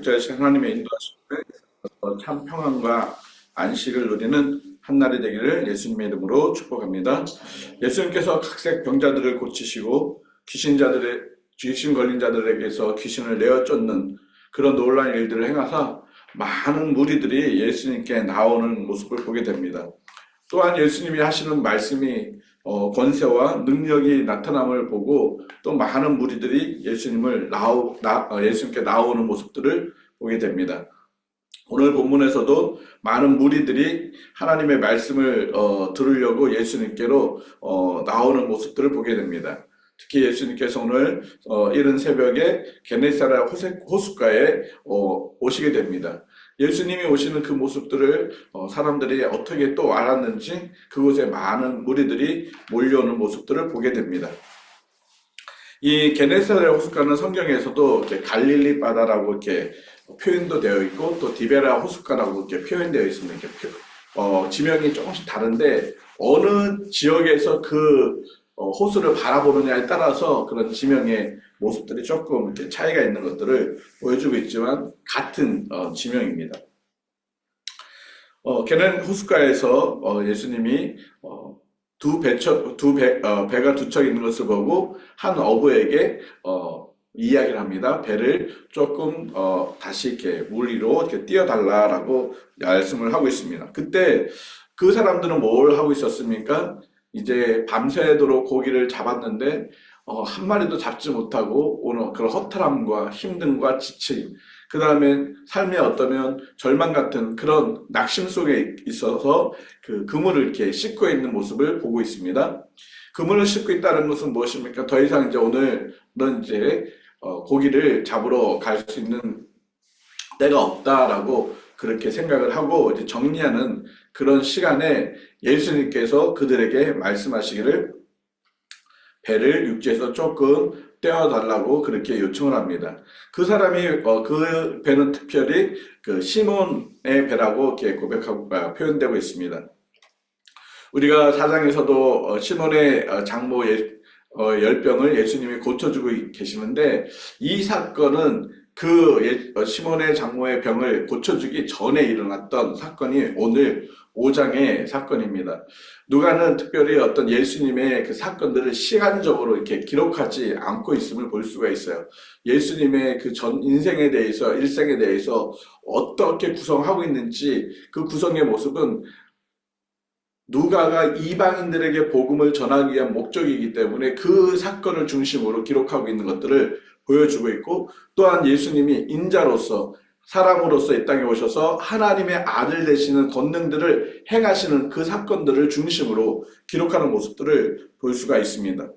목자이신 하나님의 인도하심을 참 평안과 안식을 누리는 한날이 되기를 예수님의 이름으로 축복합니다. 예수님께서 각색 병자들을 고치시고 귀신 걸린 자들에게서 귀신을 내어 쫓는 그런 놀라운 일들을 행하사 많은 무리들이 예수님께 나오는 모습을 보게 됩니다. 또한 예수님이 하시는 말씀이 권세와 능력이 나타남을 보고 또 많은 무리들이 예수님께 나오는 모습들을 보게 됩니다. 오늘 본문에서도 많은 무리들이 하나님의 말씀을 들으려고 예수님께로 나오는 모습들을 보게 됩니다. 특히 예수님께서 오늘 이른 새벽에 게네사렛 호숫가에 오시게 됩니다. 예수님이 오시는 그 모습들을 사람들이 어떻게 또 알았는지 그곳에 많은 무리들이 몰려오는 모습들을 보게 됩니다. 이 게네사렛 호숫가는 성경에서도 이렇게 갈릴리 바다라고 이렇게 표현도 되어 있고 또 디베라 호숫가라고 이렇게 표현되어 있습니다. 이렇게 지명이 조금씩 다른데 어느 지역에서 그 호수를 바라보느냐에 따라서 그런 지명의 모습들이 조금 이렇게 차이가 있는 것들을 보여주고 있지만 같은 지명입니다. 걔는 호숫가에서 예수님이 배가 두 척 있는 것을 보고 한 어부에게 이야기를 합니다. 배를 조금 다시 이렇게 물 위로 이렇게 띄워달라라고 말씀을 하고 있습니다. 그때 그 사람들은 뭘 하고 있었습니까? 이제 밤새도록 고기를 잡았는데 한 마리도 잡지 못하고 오는 그런 허탈함과 힘듦과 지침, 그 다음에 삶에 어떠면 절망 같은 그런 낙심 속에 있어서 그 그물을 이렇게 씻고 있는 모습을 보고 있습니다. 그물을 씻고 있다는 것은 무엇입니까? 더 이상 이제 오늘은 이제 고기를 잡으러 갈 수 있는 때가 없다라고 그렇게 생각을 하고 이제 정리하는 그런 시간에 예수님께서 그들에게 말씀하시기를 배를 육지에서 조금 떼어달라고 그렇게 요청을 합니다. 그 사람이 그 배는 특별히 그 시몬의 배라고 이렇게 고백하고 표현되고 있습니다. 우리가 사장에서도 시몬의 장모 열병을 예수님이 고쳐주고 계시는데 이 사건은 그 시몬의 장모의 병을 고쳐주기 전에 일어났던 사건이 오늘 5장의 사건입니다. 누가는 특별히 어떤 예수님의 그 사건들을 시간적으로 이렇게 기록하지 않고 있음을 볼 수가 있어요. 예수님의 그 전 인생에 대해서, 일생에 대해서 어떻게 구성하고 있는지 그 구성의 모습은 누가가 이방인들에게 복음을 전하기 위한 목적이기 때문에 그 사건을 중심으로 기록하고 있는 것들을 보여주고 있고, 또한 예수님이 인자로서 사람으로서 이 땅에 오셔서 하나님의 아들 되시는 권능들을 행하시는 그 사건들을 중심으로 기록하는 모습들을 볼 수가 있습니다.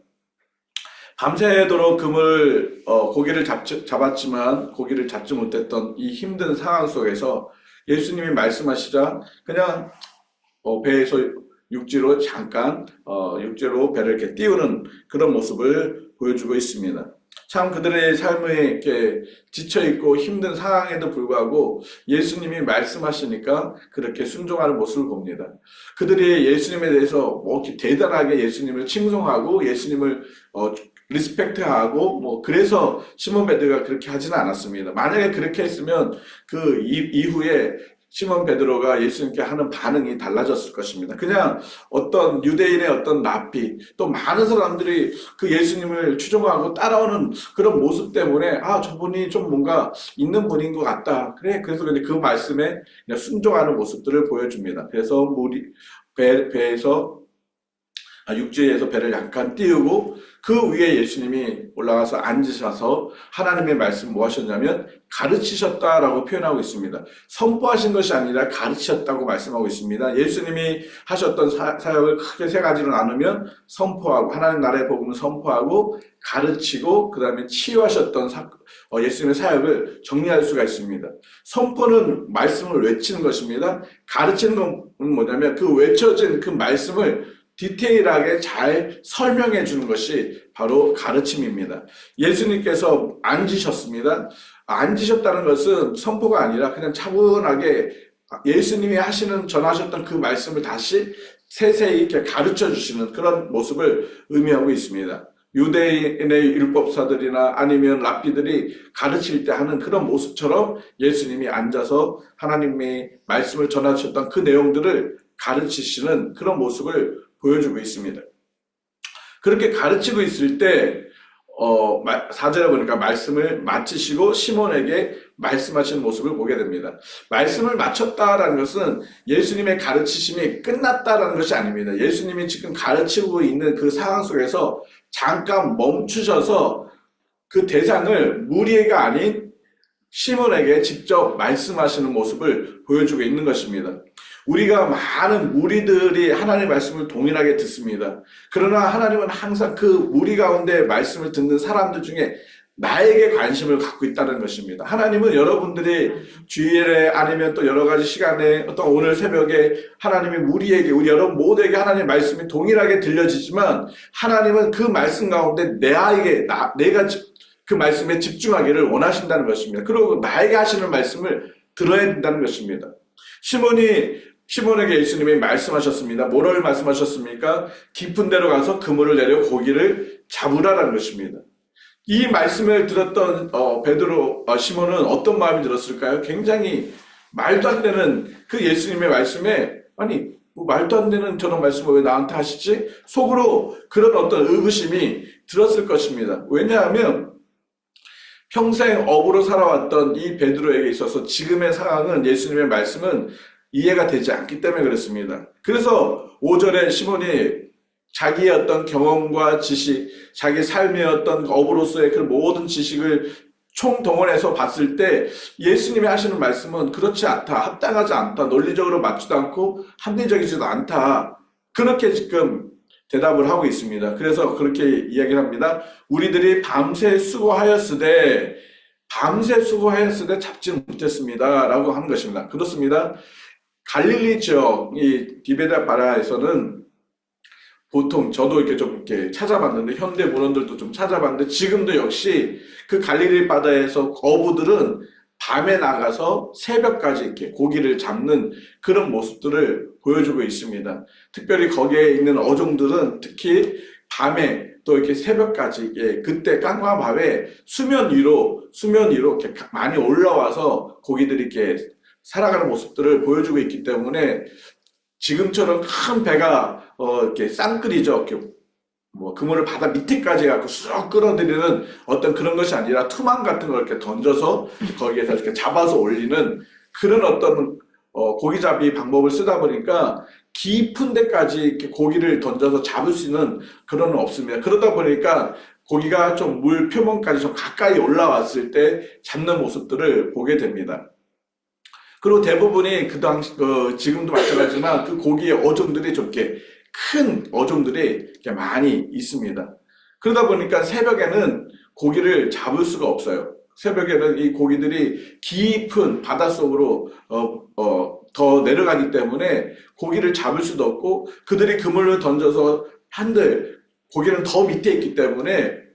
밤새도록 고기를 잡았지만 고기를 잡지 못했던 이 힘든 상황 속에서 예수님이 말씀하시자 그냥 배에서 육지로 잠깐 육지로 배를 이렇게 띄우는 그런 모습을 보여주고 있습니다. 참 그들의 삶에 이렇게 지쳐있고 힘든 상황에도 불구하고 예수님이 말씀하시니까 그렇게 순종하는 모습을 봅니다. 그들이 예수님에 대해서 이렇게 대단하게 예수님을 칭송하고 예수님을 리스펙트하고 그래서 시몬 베드로가 그렇게 하지는 않았습니다. 만약에 그렇게 했으면 그 이후에 시몬 베드로가 예수님께 하는 반응이 달라졌을 것입니다. 그냥 어떤 유대인의 어떤 랍비, 또 많은 사람들이 그 예수님을 추종하고 따라오는 그런 모습 때문에 저분이 좀 뭔가 있는 분인 것 같다. 그래서 그 말씀에 그냥 순종하는 모습들을 보여줍니다. 그래서 육지에서 배를 약간 띄우고 그 위에 예수님이 올라가서 앉으셔서 하나님의 말씀 뭐 하셨냐면 가르치셨다라고 표현하고 있습니다. 선포하신 것이 아니라 가르치셨다고 말씀하고 있습니다. 예수님이 하셨던 사역을 크게 세 가지로 나누면 선포하고, 하나님 나라의 복음을 선포하고 가르치고 그 다음에 치유하셨던 예수님의 사역을 정리할 수가 있습니다. 선포는 말씀을 외치는 것입니다. 가르치는 건 뭐냐면 그 외쳐진 그 말씀을 디테일하게 잘 설명해 주는 것이 바로 가르침입니다. 예수님께서 앉으셨습니다. 앉으셨다는 것은 선포가 아니라 그냥 차분하게 예수님이 전하셨던 그 말씀을 다시 세세히 이렇게 가르쳐 주시는 그런 모습을 의미하고 있습니다. 유대인의 율법사들이나 아니면 랍비들이 가르칠 때 하는 그런 모습처럼 예수님이 앉아서 하나님의 말씀을 전하셨던 그 내용들을 가르치시는 그런 모습을 보여주고 있습니다. 그렇게 가르치고 있을 때 4절에 보니까 말씀을 마치시고 시몬에게 말씀하시는 모습을 보게 됩니다. 말씀을 마쳤다라는 것은 예수님의 가르치심이 끝났다라는 것이 아닙니다. 예수님이 지금 가르치고 있는 그 상황 속에서 잠깐 멈추셔서 그 대상을 무리가 아닌 시몬에게 직접 말씀하시는 모습을 보여주고 있는 것입니다. 우리가 많은 무리들이 하나님의 말씀을 동일하게 듣습니다. 그러나 하나님은 항상 그 무리 가운데 말씀을 듣는 사람들 중에 나에게 관심을 갖고 있다는 것입니다. 하나님은 여러분들이 주일에 아니면 또 여러 가지 시간에 어떤 오늘 새벽에 하나님이 우리에게, 우리 여러분 모두에게 하나님의 말씀이 동일하게 들려지지만 하나님은 그 말씀 가운데 내가 그 말씀에 집중하기를 원하신다는 것입니다. 그리고 나에게 하시는 말씀을 들어야 된다는 것입니다. 시몬에게 예수님이 말씀하셨습니다. 뭐를 말씀하셨습니까? 깊은 데로 가서 그물을 내려 고기를 잡으라라는 것입니다. 이 말씀을 들었던 시몬은 어떤 마음이 들었을까요? 굉장히 말도 안 되는 그 예수님의 말씀에 아니 말도 안 되는 저런 말씀을 왜 나한테 하시지? 속으로 그런 어떤 의구심이 들었을 것입니다. 왜냐하면 평생 어부로 살아왔던 이 베드로에게 있어서 지금의 상황은 예수님의 말씀은 이해가 되지 않기 때문에 그렇습니다. 그래서 5절에 시몬이 자기의 어떤 경험과 지식, 자기 삶의 어떤 어부로서의 그 모든 지식을 총동원해서 봤을 때 예수님이 하시는 말씀은 그렇지 않다, 합당하지 않다, 논리적으로 맞지도 않고 합리적이지도 않다. 그렇게 지금 대답을 하고 있습니다. 그래서 그렇게 이야기를 합니다. 우리들이 밤새 수고하였으되 잡지 못했습니다. 라고 하는 것입니다. 그렇습니다. 갈릴리 지역, 이 디베다 바라에서는 보통 저도 이렇게 좀 이렇게 찾아봤는데 현대 문헌들도 좀 찾아봤는데 지금도 역시 그 갈릴리 바다에서 어부들은 밤에 나가서 새벽까지 이렇게 고기를 잡는 그런 모습들을 보여주고 있습니다. 특별히 거기에 있는 어종들은 특히 밤에 또 이렇게 새벽까지 그때 깜깜한 밤에 수면 위로 이렇게 많이 올라와서 고기들이 이렇게 살아가는 모습들을 보여주고 있기 때문에 지금처럼 큰 배가 이렇게 쌍끌이죠. 이렇게 그물을 바다 밑에까지 갖고 쑥 끌어들이는 어떤 그런 것이 아니라 투망 같은 걸 이렇게 던져서 거기에서 이렇게 잡아서 올리는 그런 어떤 고기잡이 방법을 쓰다 보니까 깊은 데까지 이렇게 고기를 던져서 잡을 수 있는 그런 건 없습니다. 그러다 보니까 고기가 좀 물 표면까지 좀 가까이 올라왔을 때 잡는 모습들을 보게 됩니다. 그리고 대부분이 그 당시, 지금도 마찬가지지만 그 고기의 어종들이 좀 이렇게 큰 어종들이 이렇게 많이 있습니다. 그러다 보니까 새벽에는 고기를 잡을 수가 없어요. 새벽에는 이 고기들이 깊은 바닷속으로, 더 내려가기 때문에 고기를 잡을 수도 없고 그들이 그물을 던져서 한들 고기는 더 밑에 있기 때문에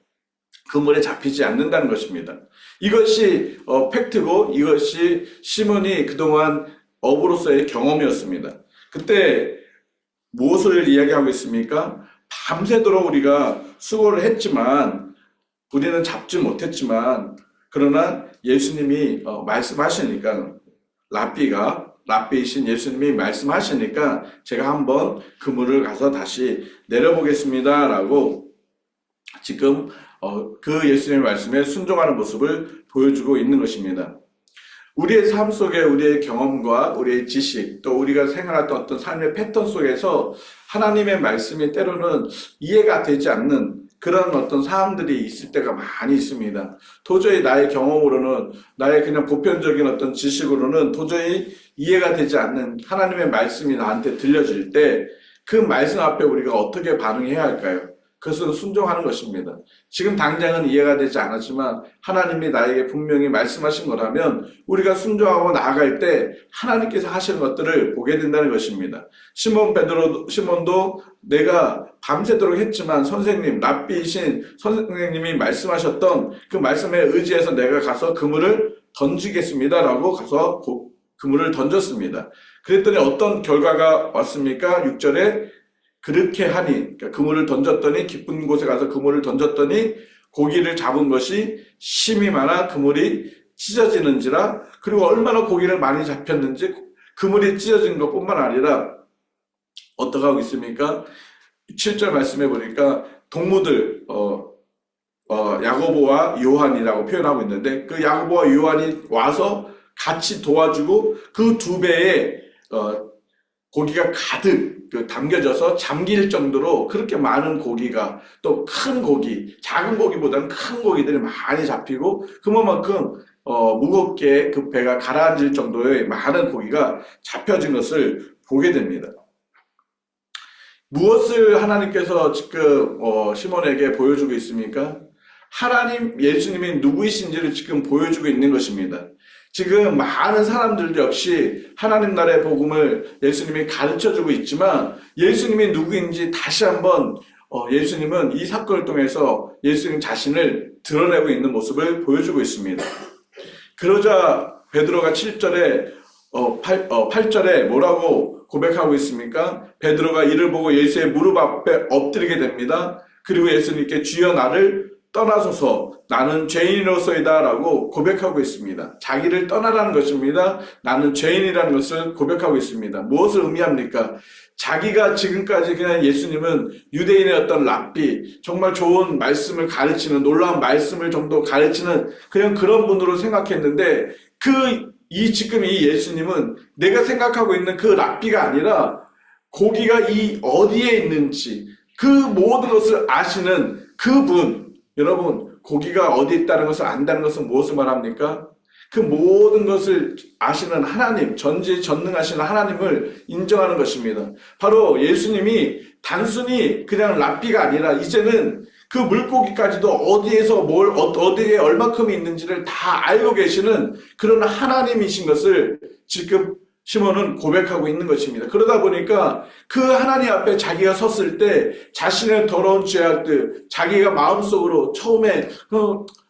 그물에 잡히지 않는다는 것입니다. 이것이 팩트고 이것이 시몬이 그동안 어부로서의 경험이었습니다. 그때 무엇을 이야기하고 있습니까? 밤새도록 우리가 수고를 했지만 우리는 잡지 못했지만 그러나 예수님이 말씀하시니까 랍비이신 예수님이 말씀하시니까 제가 한번 그물을 가서 다시 내려보겠습니다 라고 지금 그 예수님의 말씀에 순종하는 모습을 보여주고 있는 것입니다. 우리의 삶 속에 우리의 경험과 우리의 지식 또 우리가 생활했던 어떤 삶의 패턴 속에서 하나님의 말씀이 때로는 이해가 되지 않는 그런 어떤 사항들이 있을 때가 많이 있습니다. 도저히 나의 경험으로는 나의 그냥 보편적인 어떤 지식으로는 도저히 이해가 되지 않는 하나님의 말씀이 나한테 들려질 때 그 말씀 앞에 우리가 어떻게 반응해야 할까요? 그것은 순종하는 것입니다. 지금 당장은 이해가 되지 않았지만 하나님이 나에게 분명히 말씀하신 거라면 우리가 순종하고 나아갈 때 하나님께서 하시는 것들을 보게 된다는 것입니다. 시몬도 내가 밤새도록 했지만 선생님, 랍비이신 선생님이 말씀하셨던 그 말씀에 의지해서 내가 가서 그물을 던지겠습니다 라고 가서 그물을 던졌습니다. 그랬더니 어떤 결과가 왔습니까? 6절에 그렇게 하니, 그러니까 그물을 던졌더니, 깊은 곳에 가서 그물을 던졌더니 고기를 잡은 것이 심이 많아 그물이 찢어지는지라. 그리고 얼마나 고기를 많이 잡혔는지 그물이 찢어진 것뿐만 아니라 어떻게 하고 있습니까? 7절 말씀해 보니까 동무들, 야고보와 요한이라고 표현하고 있는데, 그 야고보와 요한이 와서 같이 도와주고 그 두 배의 고기가 가득 담겨져서 잠길 정도로 그렇게 많은 고기가, 또 큰 고기, 작은 고기보다는 큰 고기들이 많이 잡히고 그만큼 무겁게 그 배가 가라앉을 정도의 많은 고기가 잡혀진 것을 보게 됩니다. 무엇을 하나님께서 지금 시몬에게 보여주고 있습니까? 하나님, 예수님이 누구이신지를 지금 보여주고 있는 것입니다. 지금 많은 사람들 역시 하나님 나라의 복음을 예수님이 가르쳐주고 있지만 예수님이 누구인지 다시 한번 예수님은 이 사건을 통해서 예수님 자신을 드러내고 있는 모습을 보여주고 있습니다. 그러자 베드로가 7절에 8절에 뭐라고 고백하고 있습니까? 베드로가 이를 보고 예수의 무릎 앞에 엎드리게 됩니다. 그리고 예수님께 주여 나를 떠나소서 나는 죄인으로서이다 라고 고백하고 있습니다. 자기를 떠나라는 것입니다. 나는 죄인이라는 것을 고백하고 있습니다. 무엇을 의미합니까? 자기가 지금까지 그냥 예수님은 유대인의 어떤 랍비, 정말 좋은 말씀을 가르치는, 놀라운 말씀을 정도 가르치는 그냥 그런 분으로 생각했는데 지금 이 예수님은 내가 생각하고 있는 그 랍비가 아니라 고기가 어디에 있는지 그 모든 것을 아시는 그분. 여러분, 고기가 어디에 있다는 것을 안다는 것은 무엇을 말합니까? 그 모든 것을 아시는 하나님, 전지전능하시는 하나님을 인정하는 것입니다. 바로 예수님이 단순히 그냥 랍비가 아니라 이제는 그 물고기까지도 어디에서 어디에 얼마큼이 있는지를 다 알고 계시는 그런 하나님이신 것을 지금 시몬은 고백하고 있는 것입니다. 그러다 보니까 그 하나님 앞에 자기가 섰을 때 자신의 더러운 죄악들, 자기가 마음속으로 처음에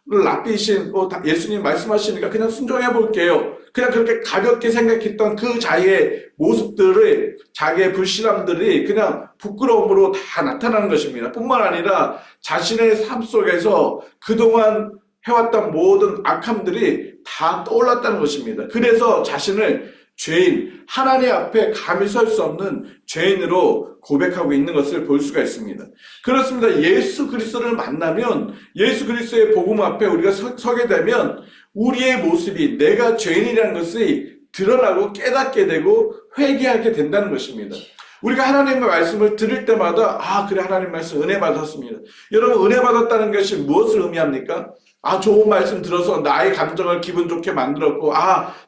랍비신 예수님 말씀하시니까 그냥 순종해 볼게요. 그냥 그렇게 가볍게 생각했던 그 자기의 모습들을, 자기의 불신함들이 그냥 부끄러움으로 다 나타나는 것입니다. 뿐만 아니라 자신의 삶 속에서 그동안 해왔던 모든 악함들이 다 떠올랐다는 것입니다. 그래서 자신을 죄인, 하나님 앞에 감히 설 수 없는 죄인으로 고백하고 있는 것을 볼 수가 있습니다. 그렇습니다. 예수 그리스도를 만나면, 예수 그리스도의 복음 앞에 우리가 서게 되면 우리의 모습이, 내가 죄인이라는 것이 드러나고 깨닫게 되고 회개하게 된다는 것입니다. 우리가 하나님의 말씀을 들을 때마다 그래, 하나님 말씀 은혜 받았습니다. 여러분, 은혜 받았다는 것이 무엇을 의미합니까? 좋은 말씀 들어서 나의 감정을 기분 좋게 만들었고,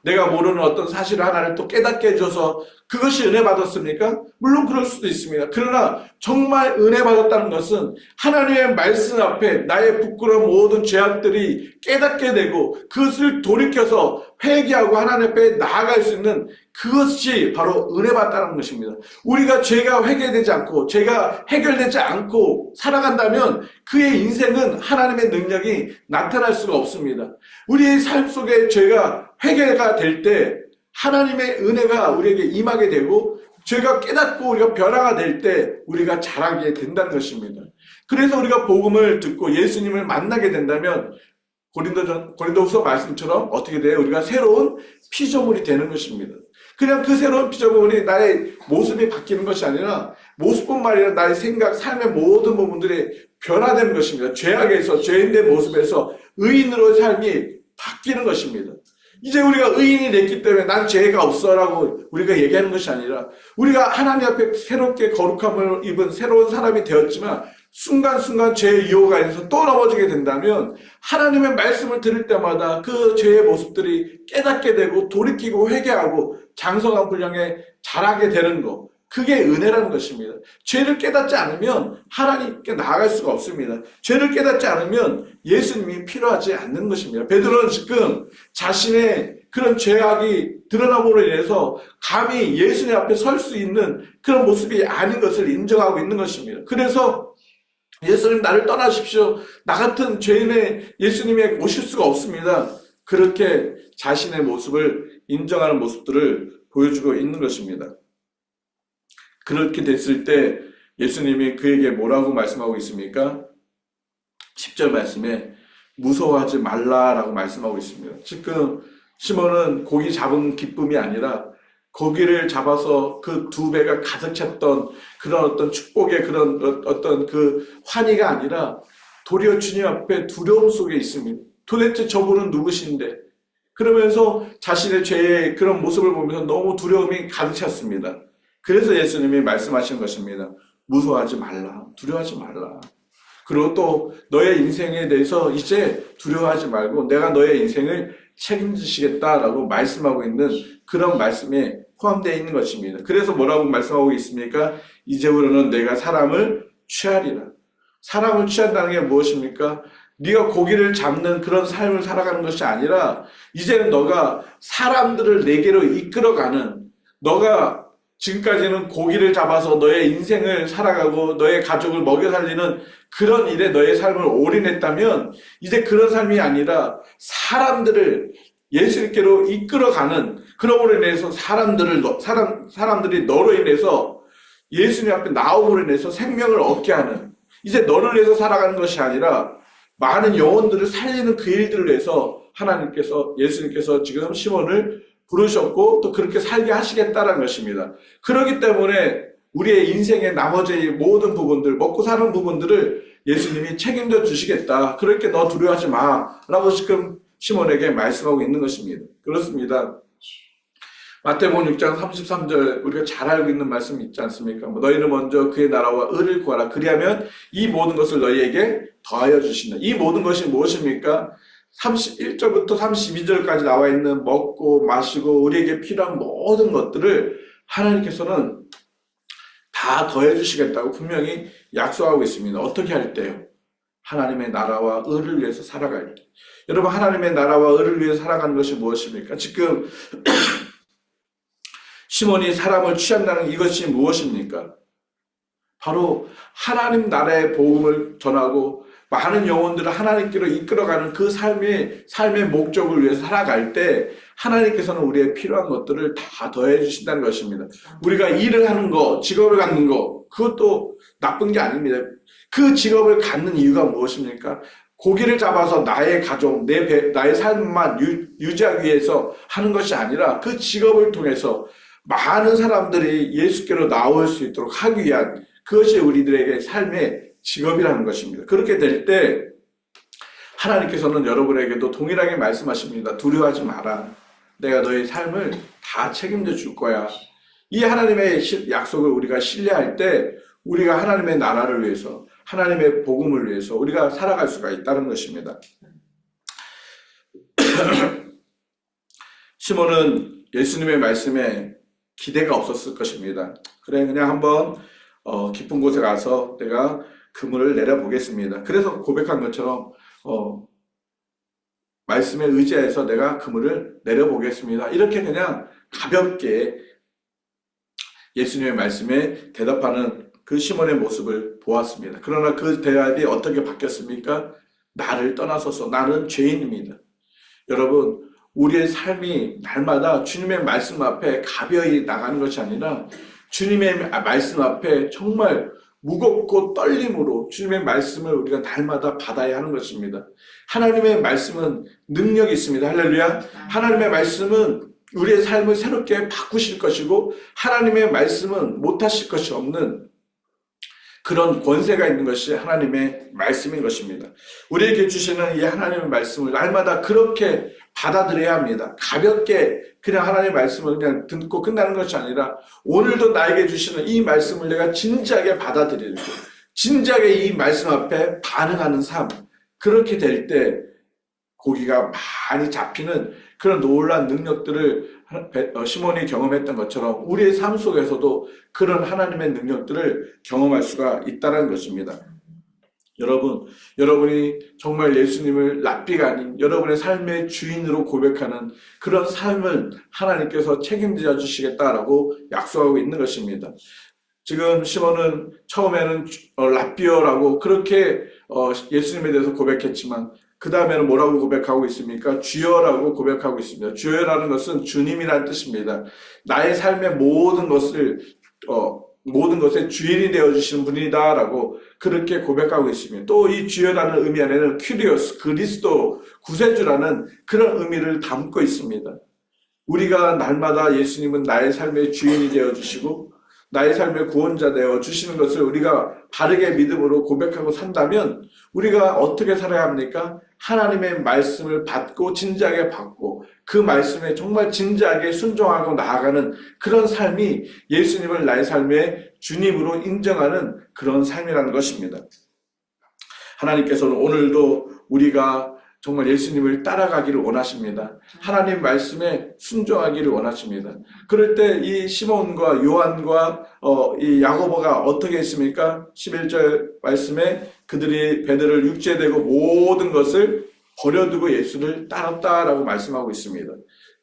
내가 모르는 어떤 사실을 하나를 또 깨닫게 해줘서 그것이 은혜 받았습니까? 물론 그럴 수도 있습니다. 그러나 정말 은혜 받았다는 것은 하나님의 말씀 앞에 나의 부끄러운 모든 죄악들이 깨닫게 되고 그것을 돌이켜서 회개하고 하나님 앞에 나아갈 수 있는 그것이 바로 은혜 받았다는 것입니다. 우리가 죄가 회개되지 않고 죄가 해결되지 않고 살아간다면 그의 인생은 하나님의 능력이 나타날 수가 없습니다. 우리의 삶 속에 죄가 회개가 될 때 하나님의 은혜가 우리에게 임하게 되고 죄가 깨닫고 우리가 변화가 될 때 우리가 자라게 된다는 것입니다. 그래서 우리가 복음을 듣고 예수님을 만나게 된다면 고린도후서 말씀처럼 어떻게 돼요? 우리가 새로운 피조물이 되는 것입니다. 그냥 그 새로운 피조물이 나의 모습이 바뀌는 것이 아니라 모습뿐만 아니라 나의 생각, 삶의 모든 부분들이 변화되는 것입니다. 죄악에서, 죄인의 모습에서 의인으로의 삶이 바뀌는 것입니다. 이제 우리가 의인이 됐기 때문에 난 죄가 없어라고 우리가 얘기하는 것이 아니라 우리가 하나님 앞에 새롭게 거룩함을 입은 새로운 사람이 되었지만 순간순간 죄의 유혹 안에서 또 넘어지게 된다면 하나님의 말씀을 들을 때마다 그 죄의 모습들이 깨닫게 되고 돌이키고 회개하고 장성한 분량에 자라게 되는 것, 그게 은혜라는 것입니다. 죄를 깨닫지 않으면 하나님께 나아갈 수가 없습니다. 죄를 깨닫지 않으면 예수님이 필요하지 않는 것입니다. 베드로는 지금 자신의 그런 죄악이 드러남으로 인해서 감히 예수님 앞에 설 수 있는 그런 모습이 아닌 것을 인정하고 있는 것입니다. 그래서 예수님 나를 떠나십시오. 나 같은 죄인의 예수님에 오실 수가 없습니다. 그렇게 자신의 모습을 인정하는 모습들을 보여주고 있는 것입니다. 그렇게 됐을 때 예수님이 그에게 뭐라고 말씀하고 있습니까? 10절 말씀에 무서워하지 말라라고 말씀하고 있습니다. 지금 시몬은 고기 잡은 기쁨이 아니라 고기를 잡아서 그 두 배가 가득 찼던 그런 어떤 축복의 그런 어떤 그 환희가 아니라 도리어 주님 앞에 두려움 속에 있습니다. 도대체 저분은 누구신데? 그러면서 자신의 죄의 그런 모습을 보면서 너무 두려움이 가득 찼습니다. 그래서 예수님이 말씀하신 것입니다. 무서워하지 말라. 두려워하지 말라. 그리고 또 너의 인생에 대해서 이제 두려워하지 말고 내가 너의 인생을 책임지시겠다라고 말씀하고 있는 그런 말씀에 포함되어 있는 것입니다. 그래서 뭐라고 말씀하고 있습니까? 이제부터는 내가 사람을 취하리라. 사람을 취한다는 게 무엇입니까? 네가 고기를 잡는 그런 삶을 살아가는 것이 아니라 이제는 너가 사람들을 내게로 이끌어가는, 너가 지금까지는 고기를 잡아서 너의 인생을 살아가고 너의 가족을 먹여 살리는 그런 일에 너의 삶을 올인했다면 이제 그런 삶이 아니라 사람들을 예수님께로 이끌어가는, 그러므로 인해서 사람들이 너로 인해서 예수님 앞에 나옴으로 인해서 생명을 얻게 하는, 이제 너를 위해서 살아가는 것이 아니라 많은 영혼들을 살리는 그 일들을 위해서 예수님께서 지금 시몬을 부르셨고 또 그렇게 살게 하시겠다는 것입니다. 그렇기 때문에 우리의 인생의 나머지 모든 부분들, 먹고 사는 부분들을 예수님이 책임져 주시겠다. 그렇게 너 두려워하지 마. 라고 지금 시몬에게 말씀하고 있는 것입니다. 그렇습니다. 마태복음 6장 33절 우리가 잘 알고 있는 말씀이 있지 않습니까? 너희는 먼저 그의 나라와 의를 구하라. 그리하면 이 모든 것을 너희에게 더하여 주신다. 이 모든 것이 무엇입니까? 31절부터 32절까지 나와 있는 먹고 마시고 우리에게 필요한 모든 것들을 하나님께서는 다 더해 주시겠다고 분명히 약속하고 있습니다. 어떻게 할 때요? 하나님의 나라와 의를 위해서 살아갈 때. 여러분, 하나님의 나라와 의를 위해서 살아가는 것이 무엇입니까? 지금 시몬이 사람을 취한다는 이것이 무엇입니까? 바로 하나님 나라의 복음을 전하고 많은 영혼들을 하나님께로 이끌어가는 그 삶의 목적을 위해서 살아갈 때 하나님께서는 우리의 필요한 것들을 다 더해 주신다는 것입니다. 우리가 일을 하는 거, 직업을 갖는 거, 그것도 나쁜 게 아닙니다. 그 직업을 갖는 이유가 무엇입니까? 고기를 잡아서 나의 가족, 나의 삶만 유지하기 위해서 하는 것이 아니라 그 직업을 통해서 많은 사람들이 예수께로 나올 수 있도록 하기 위한, 그것이 우리들에게 삶의 직업이라는 것입니다. 그렇게 될 때 하나님께서는 여러분에게도 동일하게 말씀하십니다. 두려워하지 마라. 내가 너의 삶을 다 책임져 줄 거야. 이 하나님의 약속을 우리가 신뢰할 때 우리가 하나님의 나라를 위해서, 하나님의 복음을 위해서 우리가 살아갈 수가 있다는 것입니다. 시몬은 예수님의 말씀에 기대가 없었을 것입니다. 그래, 그냥 한번 깊은 곳에 가서 내가 그물을 내려보겠습니다. 그래서 고백한 것처럼 말씀에 의지해서 내가 그물을 내려보겠습니다. 이렇게 그냥 가볍게 예수님의 말씀에 대답하는 그 시몬의 모습을 보았습니다. 그러나 그 대답이 어떻게 바뀌었습니까? 나를 떠나소서, 나는 죄인입니다. 여러분, 우리의 삶이 날마다 주님의 말씀 앞에 가벼이 나가는 것이 아니라 주님의 말씀 앞에 정말 무겁고 떨림으로 주님의 말씀을 우리가 날마다 받아야 하는 것입니다. 하나님의 말씀은 능력이 있습니다. 할렐루야. 하나님의 말씀은 우리의 삶을 새롭게 바꾸실 것이고 하나님의 말씀은 못하실 것이 없는 그런 권세가 있는 것이 하나님의 말씀인 것입니다. 우리에게 주시는 이 하나님의 말씀을 날마다 그렇게 받아들여야 합니다. 가볍게 그냥 하나님의 말씀을 그냥 듣고 끝나는 것이 아니라 오늘도 나에게 주시는 이 말씀을 내가 진지하게 받아들이고 진지하게 이 말씀 앞에 반응하는 삶, 그렇게 될 때 고기가 많이 잡히는 그런 놀라운 능력들을 시몬이 경험했던 것처럼 우리의 삶 속에서도 그런 하나님의 능력들을 경험할 수가 있다는 것입니다. 여러분이 정말 예수님을 랍비가 아닌 여러분의 삶의 주인으로 고백하는 그런 삶을 하나님께서 책임져 주시겠다라고 약속하고 있는 것입니다. 지금 시몬은 처음에는 랍비어라고 그렇게 예수님에 대해서 고백했지만 그 다음에는 뭐라고 고백하고 있습니까? 주여라고 고백하고 있습니다. 주여라는 것은 주님이라는 뜻입니다. 나의 삶의 모든 것을 모든 것의 주인이 되어주시는 분이다라고 그렇게 고백하고 있습니다. 또 이 주여라는 의미 안에는 큐리오스, 그리스도, 구세주라는 그런 의미를 담고 있습니다. 우리가 날마다 예수님은 나의 삶의 주인이 되어주시고 나의 삶의 구원자 되어주시는 것을 우리가 바르게 믿음으로 고백하고 산다면 우리가 어떻게 살아야 합니까? 하나님의 말씀을 받고 진지하게 받고 그 말씀에 정말 진지하게 순종하고 나아가는 그런 삶이 예수님을 나의 삶의 주님으로 인정하는 그런 삶이라는 것입니다. 하나님께서는 오늘도 우리가 정말 예수님을 따라가기를 원하십니다. 하나님 말씀에 순종하기를 원하십니다. 그럴 때 이 시몬과 요한과 이 야고보가 어떻게 했습니까? 11절 말씀에 그들이 베드로를 육체되고 모든 것을 버려두고 예수를 따랐다라고 말씀하고 있습니다.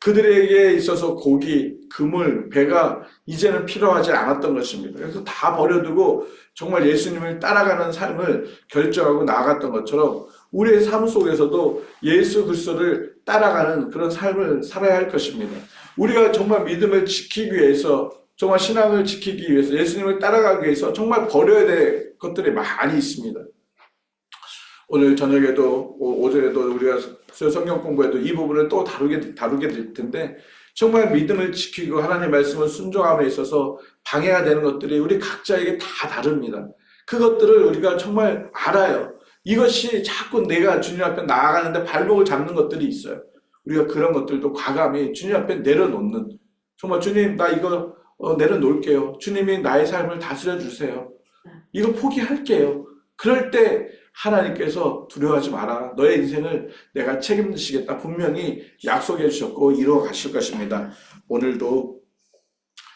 그들에게 있어서 고기, 그물, 배가 이제는 필요하지 않았던 것입니다. 그래서 다 버려두고 정말 예수님을 따라가는 삶을 결정하고 나아갔던 것처럼 우리의 삶 속에서도 예수 그리스도를 따라가는 그런 삶을 살아야 할 것입니다. 우리가 정말 믿음을 지키기 위해서, 정말 신앙을 지키기 위해서, 예수님을 따라가기 위해서 정말 버려야 될 것들이 많이 있습니다. 오늘 저녁에도 오전에도 우리가 성경 공부에도 이 부분을 또 다루게 될 텐데 정말 믿음을 지키고 하나님의 말씀을 순종함에 있어서 방해가 되는 것들이 우리 각자에게 다 다릅니다. 그것들을 우리가 정말 알아요. 이것이 자꾸 내가 주님 앞에 나아가는데 발목을 잡는 것들이 있어요. 우리가 그런 것들도 과감히 주님 앞에 내려놓는, 정말 주님 나 이거 내려놓을게요. 주님이 나의 삶을 다스려 주세요. 이거 포기할게요. 그럴 때 하나님께서 두려워하지 마라. 너의 인생을 내가 책임지시겠다. 분명히 약속해 주셨고 이루어 가실 것입니다. 오늘도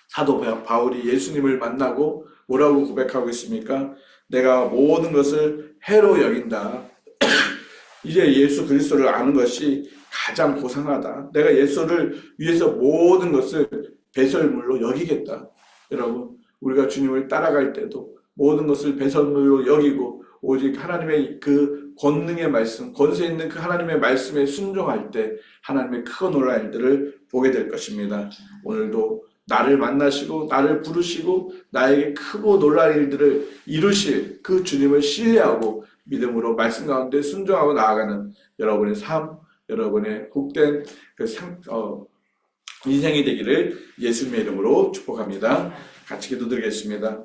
사도 바울이 예수님을 만나고 뭐라고 고백하고 있습니까? 내가 모든 것을 해로 여긴다. 이제 예수 그리스도를 아는 것이 가장 고상하다. 내가 예수를 위해서 모든 것을 배설물로 여기겠다. 여러분, 우리가 주님을 따라갈 때도 모든 것을 배설물로 여기고 오직 하나님의 그 권능의 말씀, 권세 있는 그 하나님의 말씀에 순종할 때 하나님의 크고 놀라운 일들을 보게 될 것입니다. 오늘도 나를 만나시고 나를 부르시고 나에게 크고 놀라운 일들을 이루실 그 주님을 신뢰하고 믿음으로 말씀 가운데 순종하고 나아가는 여러분의 삶, 여러분의 복된 그 인생이 되기를 예수님의 이름으로 축복합니다. 같이 기도드리겠습니다.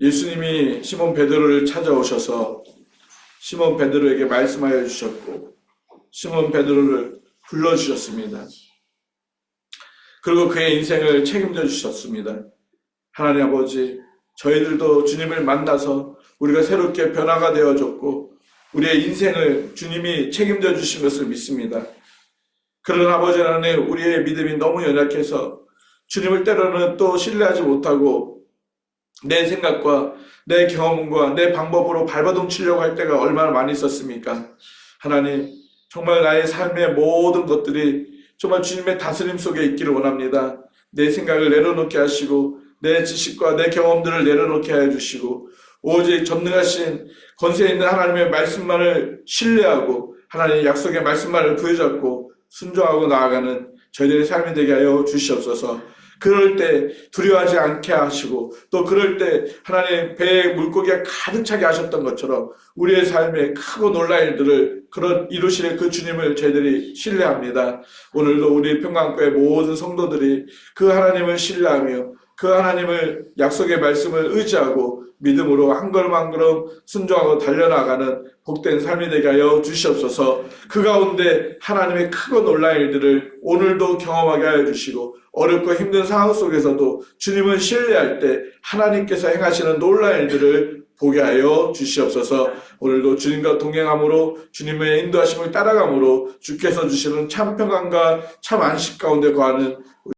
예수님이 시몬 베드로를 찾아오셔서 시몬 베드로에게 말씀하여 주셨고 시몬 베드로를 불러주셨습니다. 그리고 그의 인생을 책임져 주셨습니다. 하나님 아버지, 저희들도 주님을 만나서 우리가 새롭게 변화가 되어졌고 우리의 인생을 주님이 책임져 주신 것을 믿습니다. 그러나 아버지 하나님, 우리의 믿음이 너무 연약해서 주님을 때로는 또 신뢰하지 못하고 내 생각과 내 경험과 내 방법으로 발버둥 치려고 할 때가 얼마나 많이 있었습니까? 하나님, 정말 나의 삶의 모든 것들이 정말 주님의 다스림 속에 있기를 원합니다. 내 생각을 내려놓게 하시고 내 지식과 내 경험들을 내려놓게 해주시고 오직 전능하신 권세 있는 하나님의 말씀만을 신뢰하고 하나님의 약속의 말씀만을 부여잡고 순종하고 나아가는 저희들의 삶이 되게 하여 주시옵소서. 그럴 때 두려워하지 않게 하시고 또 그럴 때 하나님 배에 물고기가 가득 차게 하셨던 것처럼 우리의 삶에 크고 놀라운 일들을 그런 이루실 그 주님을 저희들이 신뢰합니다. 오늘도 우리 평강교회 모든 성도들이 그 하나님을 신뢰하며 그 하나님을 약속의 말씀을 의지하고 믿음으로 한 걸음 한 걸음 순종하고 달려나가는 복된 삶이 되게 하여 주시옵소서. 그 가운데 하나님의 크고 놀라운 일들을 오늘도 경험하게 하여 주시고 어렵고 힘든 상황 속에서도 주님을 신뢰할 때 하나님께서 행하시는 놀라운 일들을 보게 하여 주시옵소서. 오늘도 주님과 동행함으로 주님의 인도하심을 따라감으로 주께서 주시는 참 평안과 참 안식 가운데 거하는